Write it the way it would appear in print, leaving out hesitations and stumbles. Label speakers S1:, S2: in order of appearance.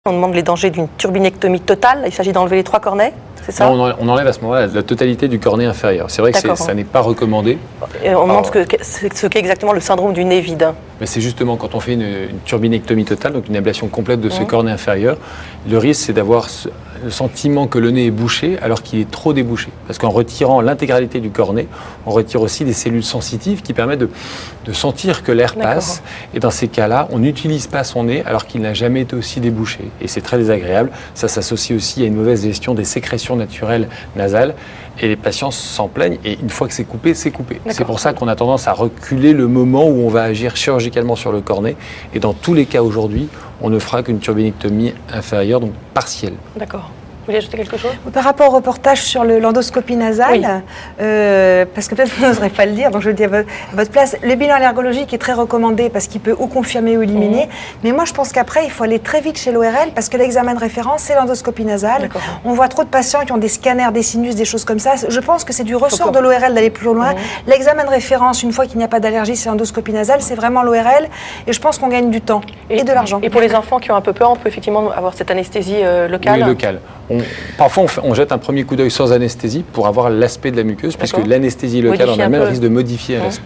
S1: On demande les dangers d'une turbinectomie totale. Il s'agit d'enlever les 3 cornets, c'est ça?
S2: Non, on enlève à ce moment-là la totalité du cornet inférieur. C'est vrai que ça n'est pas recommandé.
S1: Et on demande ce qu'est exactement le syndrome du nez vide.
S2: Mais c'est justement quand on fait une turbinectomie totale, donc une ablation complète de ce cornet inférieur, le risque c'est d'avoir le sentiment que le nez est bouché alors qu'il est trop débouché. Parce qu'en retirant l'intégralité du cornet, on retire aussi des cellules sensitives qui permettent de sentir que l'air passe. Et dans ces cas-là, on n'utilise pas son nez alors qu'il n'a jamais été aussi débouché. Et c'est très désagréable. Ça s'associe aussi à une mauvaise gestion des sécrétions naturelles nasales. Et les patients s'en plaignent. Et une fois que c'est coupé, c'est coupé. C'est pour ça qu'on a tendance à reculer le moment où on va agir chirurgicalement sur le cornet. Et dans tous les cas aujourd'hui, on ne fera qu'une turbinectomie inférieure, donc partielle.
S1: D'accord. Vous voulez ajouter quelque chose?
S3: Par rapport au reportage sur l'endoscopie nasale, parce que peut-être vous n'oserez pas le dire, donc je le dis à votre place, le bilan allergologique est très recommandé parce qu'il peut ou confirmer ou éliminer. Mais moi, je pense qu'après, il faut aller très vite chez l'ORL parce que l'examen de référence, c'est l'endoscopie nasale. On voit trop de patients qui ont des scanners, des sinus, des choses comme ça. Je pense que c'est du ressort de l'ORL d'aller plus loin. L'examen de référence, une fois qu'il n'y a pas d'allergie, c'est l'endoscopie nasale, c'est vraiment l'ORL. Et je pense qu'on gagne du temps et de l'argent.
S1: Et pour les enfants qui ont un peu peur, on peut effectivement avoir cette anesthésie locale?
S2: Oui, locale. Parfois, on jette un premier coup d'œil sans anesthésie pour avoir l'aspect de la muqueuse, puisque l'anesthésie locale en elle-même risque de modifier l'aspect.